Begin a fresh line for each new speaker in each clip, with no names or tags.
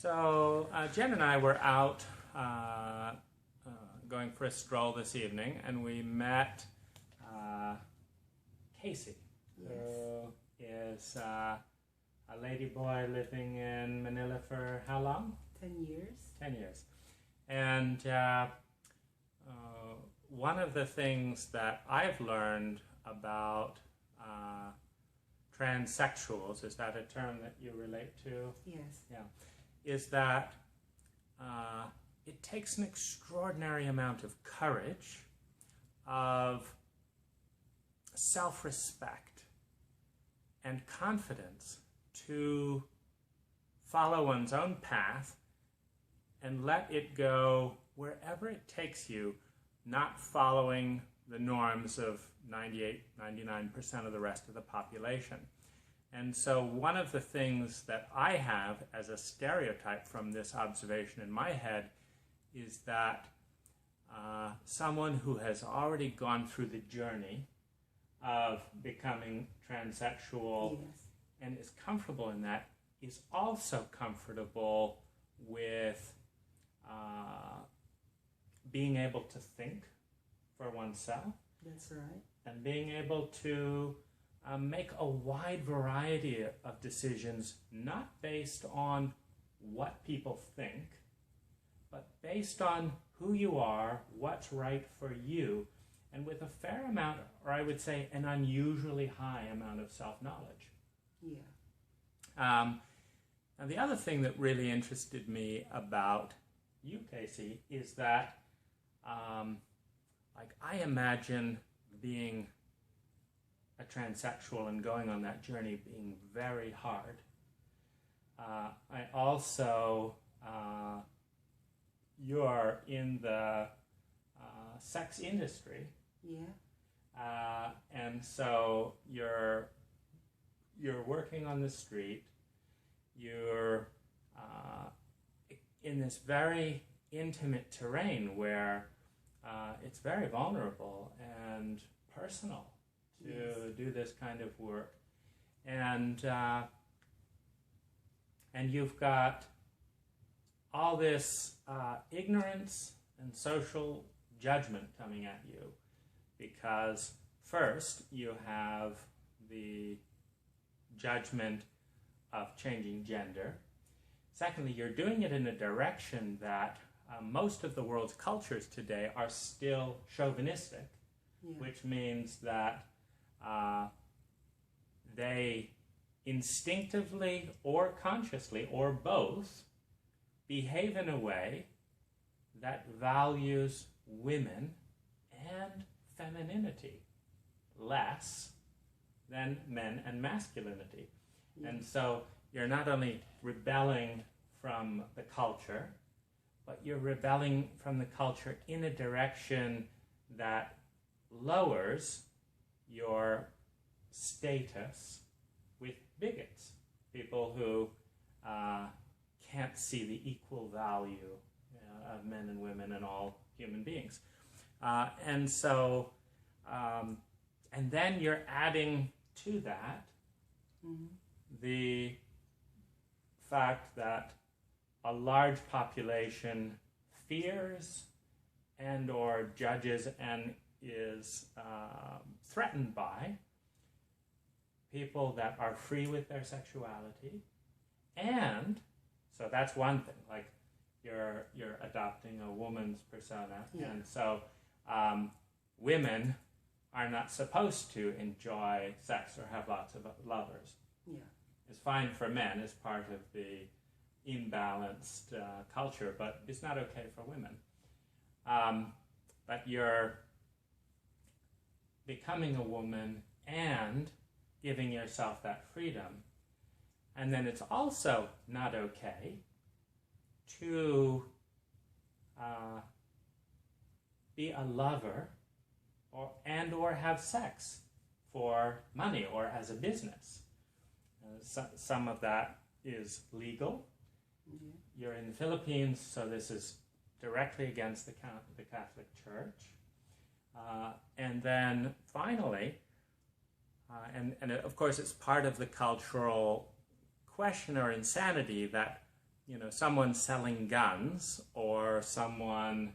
So Jen and I were out going for a stroll this evening, and we met Casey, who is a lady boy living in Manila for how long?
10 years.
10 years. And one of the things that I've learned about transsexuals, is that a term that you relate to?
Yes.
Yeah. Is that it takes an extraordinary amount of courage, of self-respect and confidence to follow one's own path and let it go wherever it takes you, not following the norms of 98-99% of the rest of the population. And so one of the things that I have as a stereotype from this observation in my head is that someone who has already gone through the journey of becoming transsexual,
Yes.
and is comfortable in that, is also comfortable with being able to think for oneself.
That's right.
And being able to make a wide variety of decisions, not based on what people think, but based on who you are, what's right for you, and with a fair amount, or I would say an unusually high amount of self-knowledge.
Yeah.
And the other thing that really interested me about you, Casey, is that like I imagine being a transsexual and going on that journey being very hard. I also, you're in the sex industry.
Yeah.
And so you're working on the street, you're in this very intimate terrain where it's very vulnerable and personal to
Yes.
do this kind of work. And you've got all this ignorance and social judgment coming at you, because first you have the judgment of changing gender. Secondly, you're doing it in a direction that most of the world's cultures today are still chauvinistic,
Yeah.
which means that they instinctively or consciously or both behave in a way that values women and femininity less than men and masculinity.
Yeah.
And so you're not only rebelling from the culture, but you're rebelling from the culture in a direction that lowers your status with bigots, people who can't see the equal value of men and women and all human beings. And so, and then you're adding to that
Mm-hmm.
the fact that a large population fears and or judges and is threatened by people that are free with their sexuality. And so that's one thing, like you're adopting a woman's persona.
Yeah.
And so women are not supposed to enjoy sex or have lots of lovers.
Yeah.
It's fine for men as part of the imbalanced culture, but it's not okay for women. But you're becoming a woman and giving yourself that freedom. And then it's also not okay to be a lover or have sex for money or as a business. Some of that is legal.
Yeah.
You're in the Philippines, so this is directly against the Catholic Church. And then finally, and of course it's part of the cultural question or insanity that someone selling guns, or someone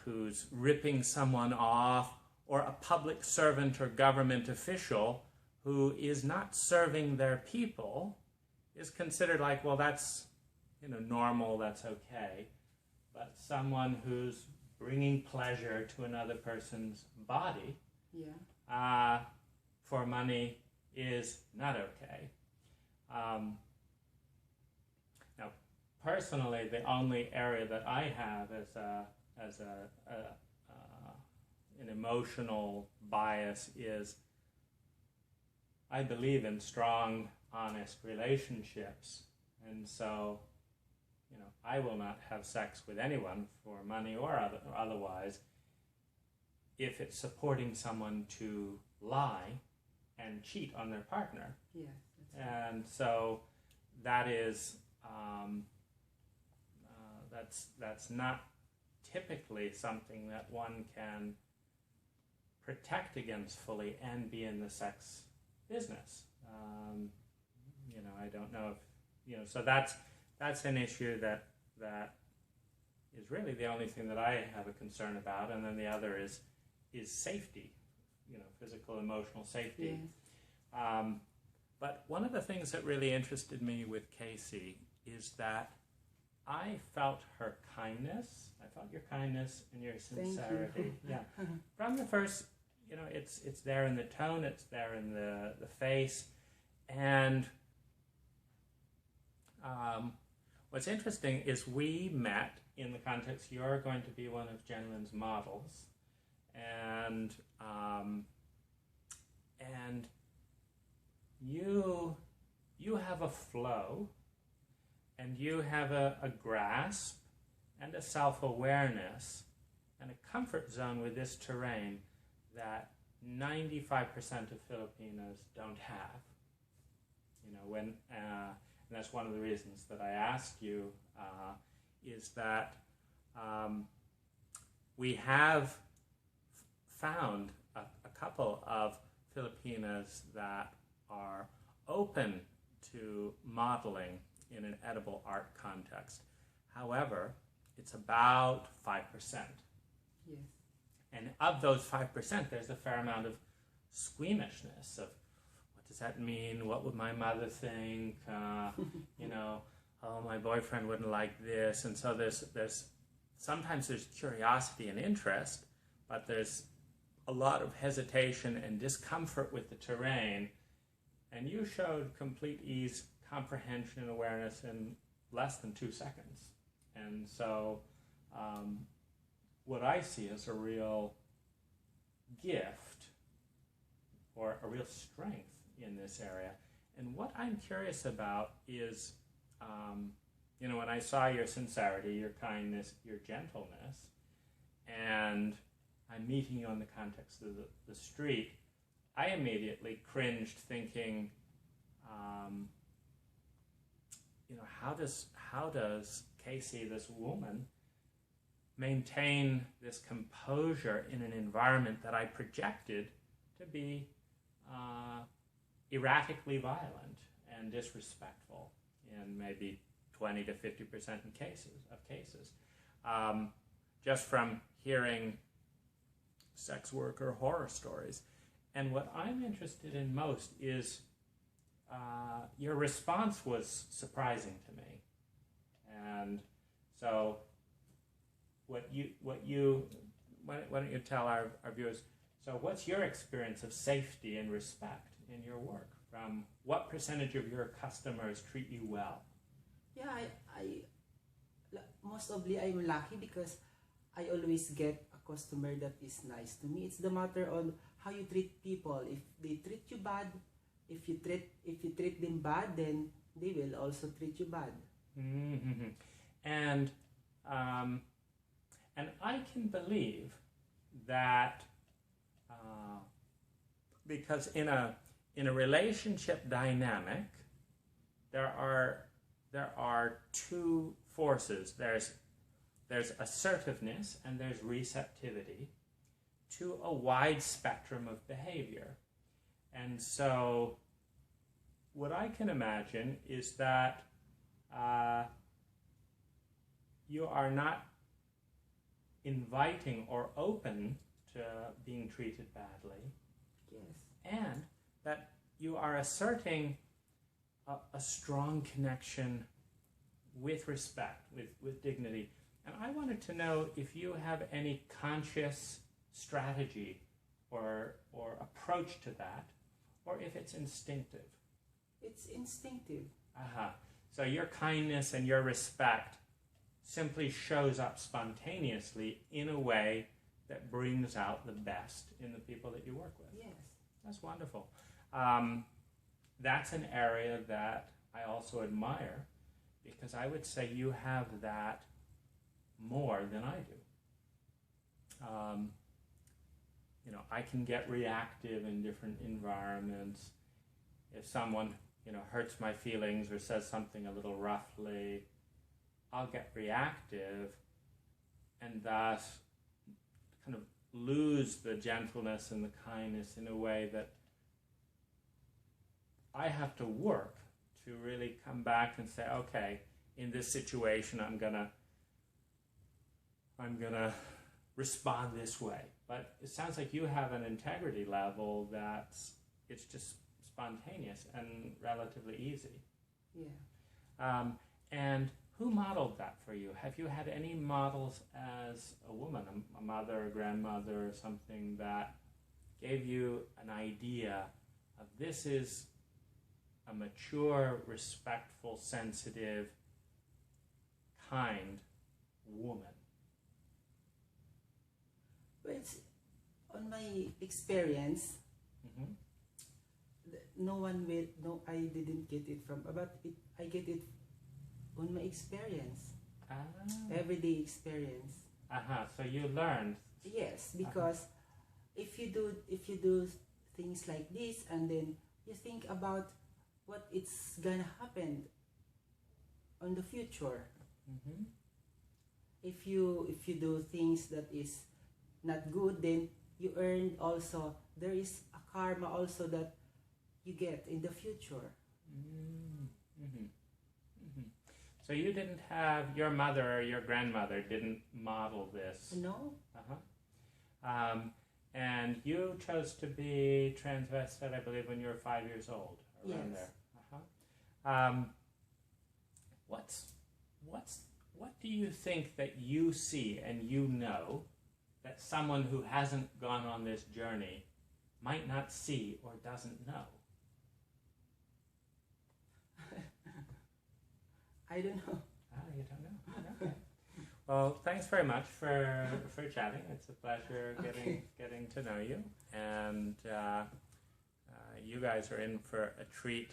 who's ripping someone off, or a public servant or government official who is not serving their people, is considered like, well, that's normal, that's okay. But someone who's bringing pleasure to another person's body for money is not okay. Now, personally, the only area that I have as an emotional bias is I believe in strong, honest relationships, and so I will not have sex with anyone for money or otherwise if it's supporting someone to lie and cheat on their partner.
Yeah,
and so that is that's not typically something that one can protect against fully and be in the sex business. I don't know if so that's an issue that is really the only thing that I have a concern about, and then the other is safety, physical, emotional safety.
yes.
But one of the things that really interested me with Casey is that I felt her kindness. I felt your kindness and your sincerity.
Thank you.
Yeah, from the first, it's there in the tone, it's there in the face, and what's interesting is we met in the context, you're going to be one of Jenlyn's models, and you have a flow, and you have a grasp and a self-awareness and a comfort zone with this terrain that 95% of Filipinos don't have. And that's one of the reasons that I asked you, is that we have found a couple of Filipinas that are open to modeling in an edible art context. However, it's about 5%.
Yes.
And of those 5%, there's a fair amount of squeamishness of, what does that mean? What would my mother think? Oh, my boyfriend wouldn't like this. And so there's sometimes there's curiosity and interest, but there's a lot of hesitation and discomfort with the terrain. And you showed complete ease, comprehension, and awareness in less than 2 seconds. And so what I see is a real gift or a real strength in this area. And what I'm curious about is, when I saw your sincerity, your kindness, your gentleness, and I'm meeting you in the context of the street, I immediately cringed thinking, how does Casey, this woman, maintain this composure in an environment that I projected to be erratically violent and disrespectful in maybe 20 to 50% of cases. Just from hearing sex worker horror stories. And what I'm interested in most is your response was surprising to me. And so why don't you tell our viewers, so what's your experience of safety and respect in your work? From what percentage of your customers treat you well?
Yeah, I mostly I'm lucky because I always get a customer that is nice to me. It's the matter on how you treat people. If they treat you bad, if you treat them bad, then they will also treat you bad.
Mm-hmm. And I can believe that because in a relationship dynamic, there are two forces. There's assertiveness and there's receptivity to a wide spectrum of behavior. And so what I can imagine is that you are not inviting or open to being treated badly.
Yes.
And that you are asserting a strong connection with respect, with dignity. And I wanted to know if you have any conscious strategy or approach to that, or if it's instinctive.
It's instinctive.
So your kindness and your respect simply shows up spontaneously in a way that brings out the best in the people that you work with.
Yes.
That's wonderful. That's an area that I also admire, because I would say you have that more than I do. I can get reactive in different environments. If someone, hurts my feelings or says something a little roughly, I'll get reactive and thus kind of lose the gentleness and the kindness in a way that I have to work to really come back and say, okay, in this situation I'm gonna respond this way. But it sounds like you have an integrity level it's just spontaneous and relatively easy.
Yeah.
And who modeled that for you? Have you had any models as a woman, a mother, a grandmother, or something that gave you an idea of this is a mature, respectful, sensitive, kind woman?
Well, on my experience,
Mm-hmm.
I didn't get it from, but I get it on my experience, everyday experience.
So you learned.
Yes, because if you do things like this, and then you think about what it's gonna happen on the future.
Mm-hmm.
If you do things that is not good, then you earn also. There is a karma also that you get in the future.
Mm-hmm. Mm-hmm. So you didn't have, your mother or your grandmother didn't model this?
No.
And you chose to be transvestite, I believe, when you were 5 years old, around
Yes.
there. What do you think that you see and you know that someone who hasn't gone on this journey might not see or doesn't know?
I don't know.
You don't know? Okay. Well, thanks very much for chatting. It's a pleasure getting to know you. And you guys are in for a treat.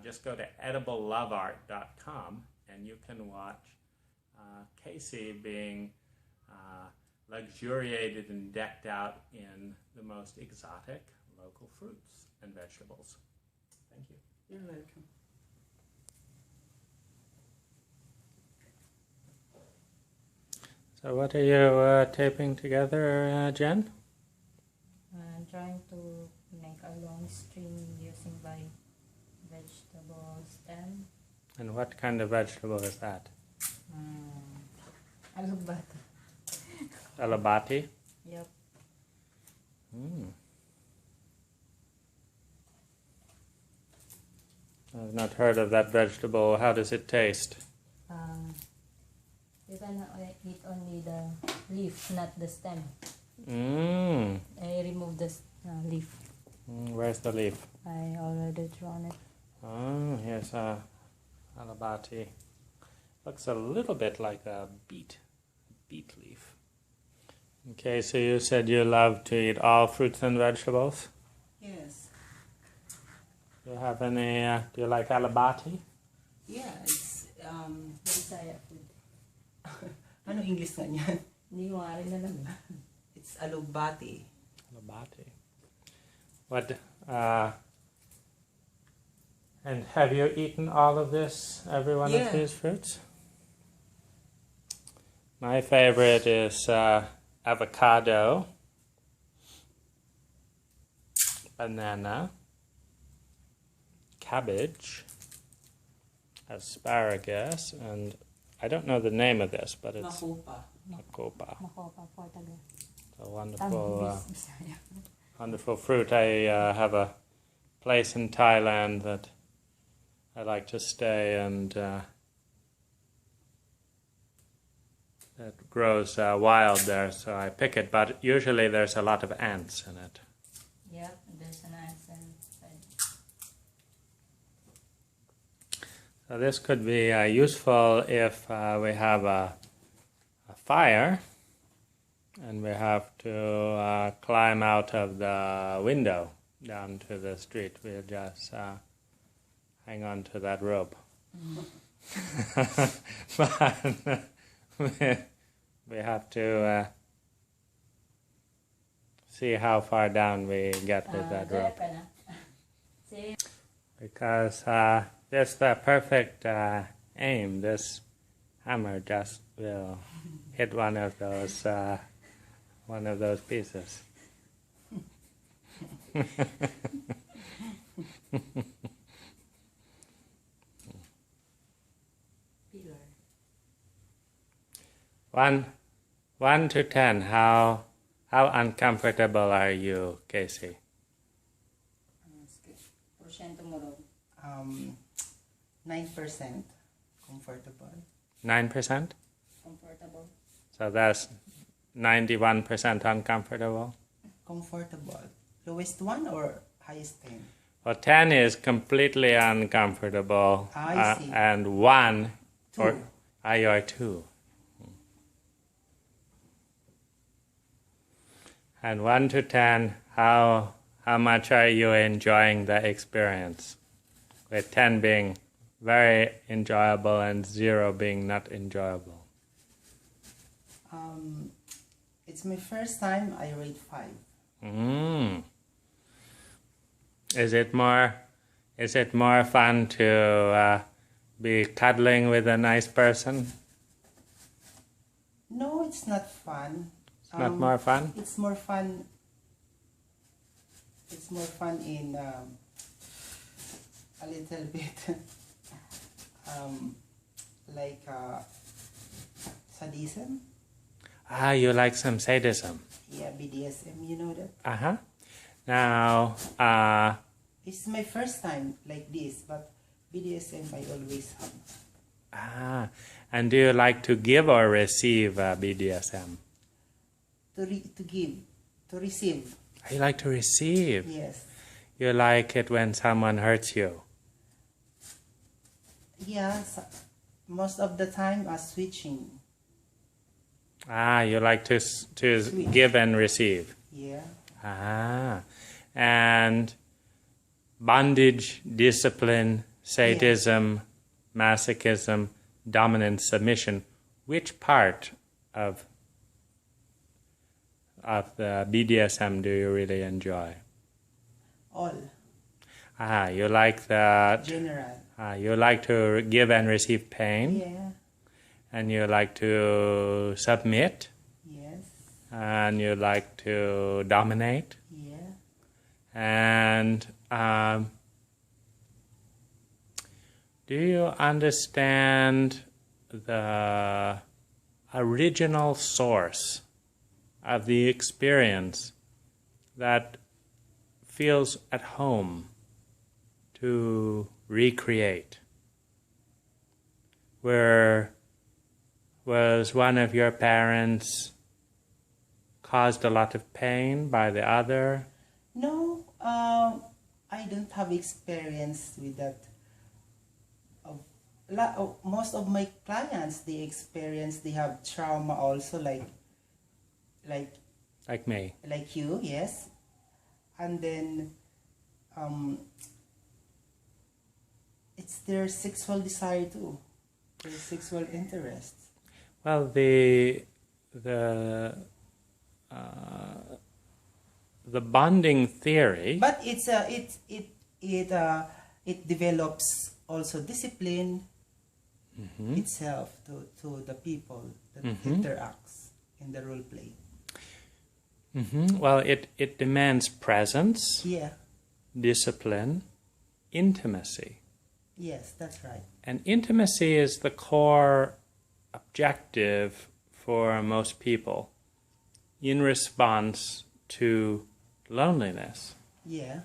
Just go to edibleloveart.com and you can watch Casey being luxuriated and decked out in the most exotic local fruits and vegetables. Thank you.
You're welcome.
So what are you taping together, Jen?
I'm trying to make a long string using by vegetable stem.
And what kind of vegetable is that?
Alubata.
Alabati?
Yep.
I've not heard of that vegetable. How does it taste?
You can eat only the leaf, not the stem. I remove the leaf.
Where's the leaf?
I already drawn it.
Oh, here's a alabati. Looks a little bit like a beet leaf. Okay, so you said you love to eat all fruits and vegetables?
Yes.
Do you have any, do you like alabati?
Yeah, it's
Bisaya food.
ano English nga niyan?
Hindi ko nga rin alam.
It's alubati.
Alabati. What, and have you eaten all of this, every one of these fruits? My favorite is avocado, banana, cabbage, asparagus, and I don't know the name of this, but it's
Makupa.
makopa.
Makopa po Tagalog.
A wonderful,
Bisaya.
wonderful fruit. I have a place in Thailand that I like to stay, and it grows wild there, so I pick it. But usually there's a lot of ants in it.
Yep, there's an ants inside.
So this could be useful if we have a fire and we have to climb out of the window down to the street. We'll just hang on to that rope. But we have to see how far down we get with that rope.
See?
Because that's the perfect aim. This hammer just will hit one of those pieces.
Pillar.
1 to 10. How uncomfortable are you, Casey?
Porsyento mo ron.
9% comfortable.
9%?
Comfortable.
So that's 91% uncomfortable?
Comfortable. Lowest one or highest 10?
Well, 10 is completely uncomfortable.
I see.
And 1
2.
or you are 2. And 1 to 10, how much are you enjoying the experience? With 10 being very enjoyable and 0 being not enjoyable.
It's my first time. I rate 5.
Is it more fun to be cuddling with a nice person?
No, it's not fun.
It's not more fun?
It's more fun. It's more fun in a little bit like sadism.
You like some sadism?
Yeah, BDSM. You know that.
Uh-huh. Now,
It's my first time like this, but BDSM I always have.
And do you like to give or receive BDSM?
To give, to receive.
You like to receive?
Yes.
You like it when someone hurts you?
Yeah, most of the time switching.
You like to
Switch.
give and receive?
Yeah.
And bondage, discipline, sadism, masochism, dominance, submission. Which part of the BDSM do you really enjoy?
All.
You like that.
General.
You like to give and receive pain.
Yeah.
And you like to submit.
Yes.
And you like to dominate.
Yeah.
And do you understand the original source of the experience that feels at home to recreate? Where was one of your parents caused a lot of pain by the other?
No, I don't have experience with that. Most of my clients, they have trauma also, like
me.
Like you, yes. And then it's their sexual desire too, their sexual interest.
Well, the bonding theory.
But it develops also discipline itself to the people that interacts in the role play.
Well, it demands presence,
Yeah.
discipline, intimacy.
Yes, that's right.
And intimacy is the core objective for most people in response to loneliness.
Yeah.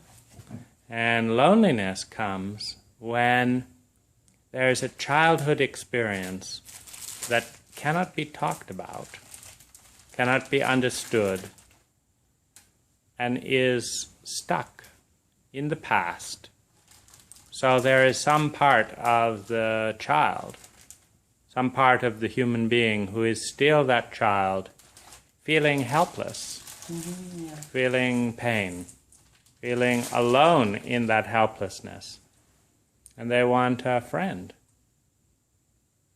And loneliness comes when there is a childhood experience that cannot be talked about, cannot be understood, and is stuck in the past. So there is some part of the child, some part of the human being who is still that child, feeling helpless,
Yeah.
feeling pain, feeling alone in that helplessness. And they want a friend.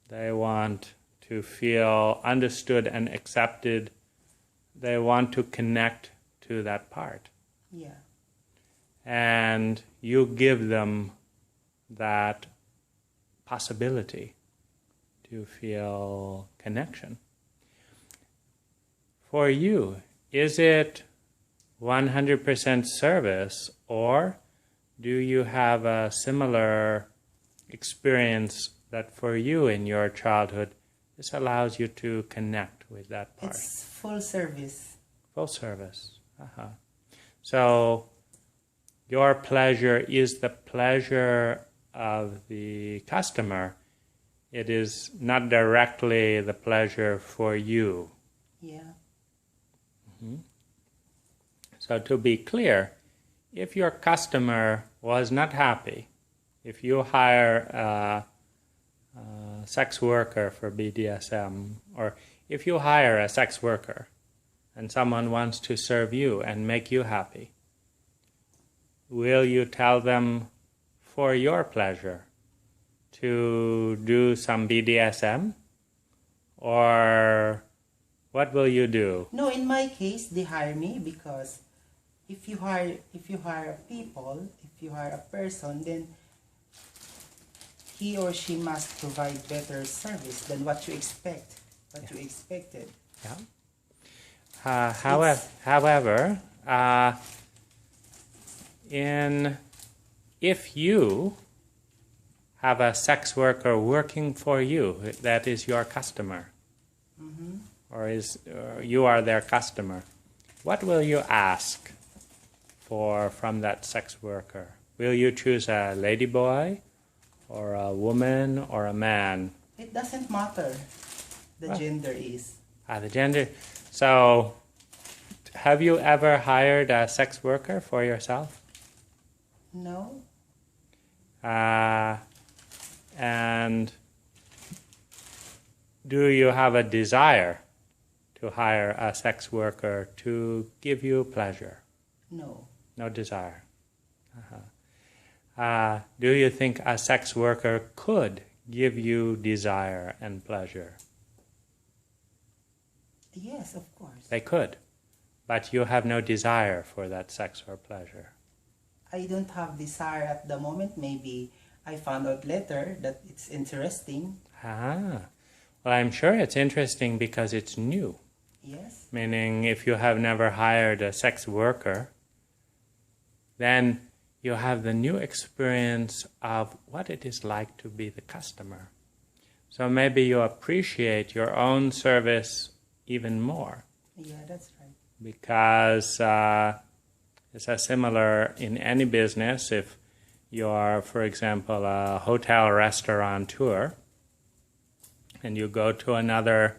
They want to feel understood and accepted. They want to connect to that part.
Yeah.
And you give them that possibility to feel connection. For you, is it 100% service, or do you have a similar experience that for you in your childhood, this allows you to connect with that part?
It's full service.
Full service. So your pleasure is the pleasure of the customer. It is not directly the pleasure for you.
Yeah.
So to be clear, if your customer was not happy, if you hire a sex worker for BDSM, or if you hire a sex worker and someone wants to serve you and make you happy, will you tell them for your pleasure to do some BDSM? Or what will you do?
No, in my case, they hire me because if you hire a person, then he or she must provide better service than what you expect, you expected.
Yeah. However, if you have a sex worker working for you, that is your customer, or you are their customer, what will you ask from that sex worker? Will you choose a ladyboy, or a woman, or a man?
It doesn't matter. The gender is.
The gender. So, have you ever hired a sex worker for yourself?
No.
And do you have a desire to hire a sex worker to give you pleasure?
No.
No desire. Do you think a sex worker could give you desire and pleasure?
Yes, of course.
They could, but you have no desire for that sex or pleasure.
I don't have desire at the moment. Maybe I found out later that it's interesting.
Well, I'm sure it's interesting because it's new.
Yes.
Meaning, if you have never hired a sex worker, then you have the new experience of what it is like to be the customer. So maybe you appreciate your own service even more.
Yeah, that's right.
Because it's a similar in any business. If you are, for example, a hotel restaurateur, and you go to another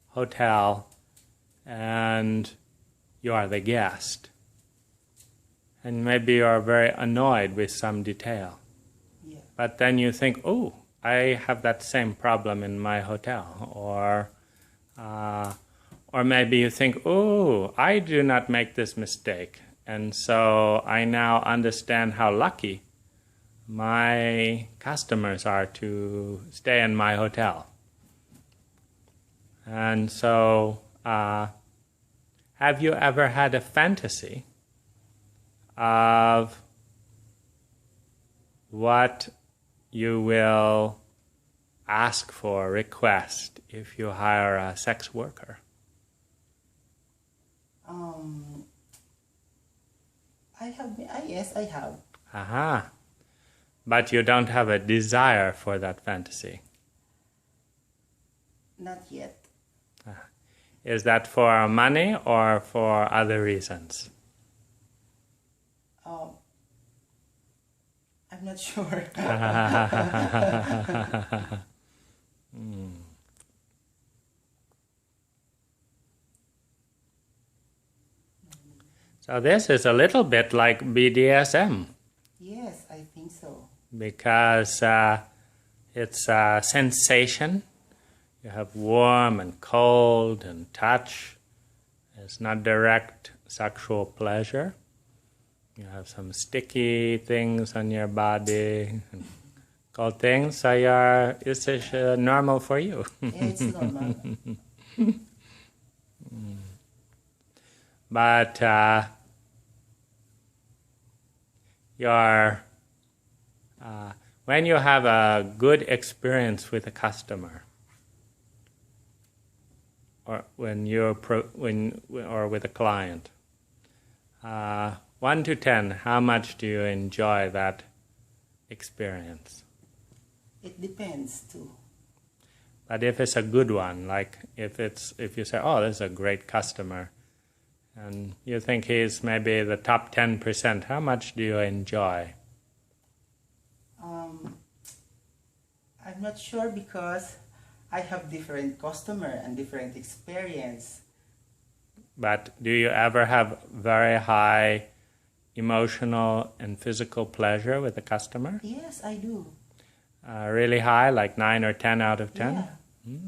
hotel and you are the guest, and maybe you are very annoyed with some detail.
Yeah.
But then you think, oh, I have that same problem in my hotel. Or maybe you think, oh, I do not make this mistake. And so I now understand how lucky my customers are to stay in my hotel. And so have you ever had a fantasy of what you will ask for, request, if you hire a sex worker?
Yes, I have.
Aha. But you don't have a desire for that fantasy.
Not yet.
Is that for money or for other reasons?
I'm not sure.
So this is a little bit like BDSM.
Yes, I think so.
Because it's a sensation. You have warm and cold and touch. It's not direct sexual pleasure. You have some sticky things on your body, and cold things. So it's normal for you.
Yeah, it's normal.
But when you have a good experience with a customer, or or with a client, 1 to 10, how much do you enjoy that experience?
It depends too.
But if it's a good one, like if you say, "Oh, this is a great customer," and you think he's maybe the top 10%, how much do you enjoy?
I'm not sure because I have different customer and different experience.
But do you ever have very high emotional and physical pleasure with a customer?
Yes, I do.
Really high, like 9 or 10 out of 10?
Yeah.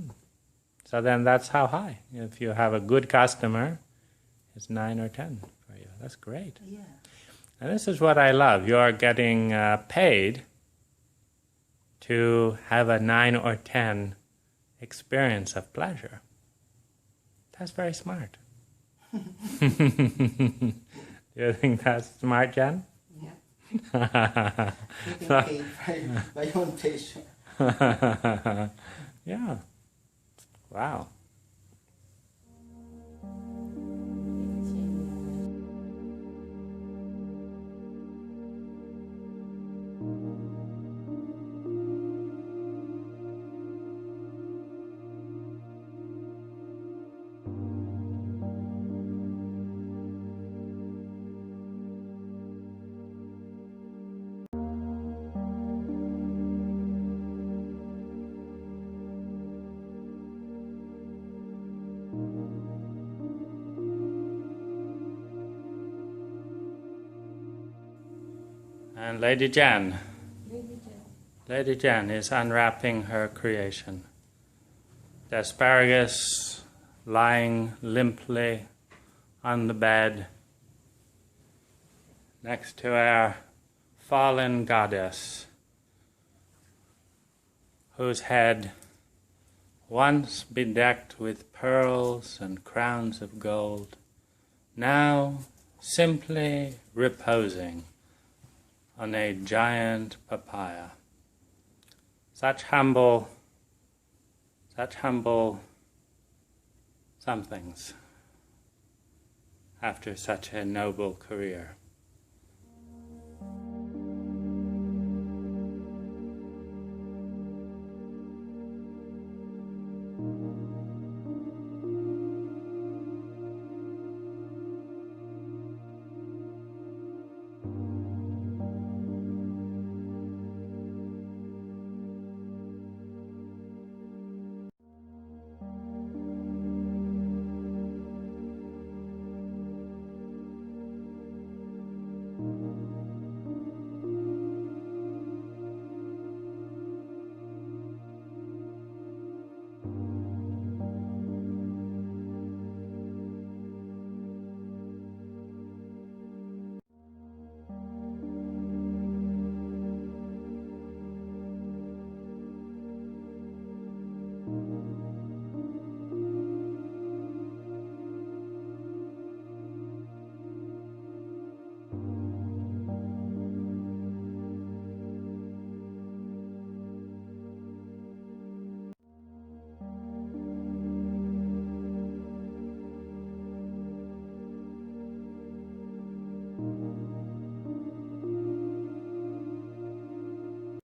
So then that's how high. If you have a good customer, it's 9 or 10 for you. That's great.
Yeah.
And this is what I love. You're getting paid to have a 9 or 10 experience of pleasure. That's very smart. Do you think that's smart, Jen?
Yeah. Getting paid by own patient.
Yeah. Wow. And Lady Jan. Lady Jan is unwrapping her creation. The asparagus lying limply on the bed next to our fallen goddess, whose head, once bedecked with pearls and crowns of gold, now simply reposing on a giant papaya. Such humble somethings after such a noble career.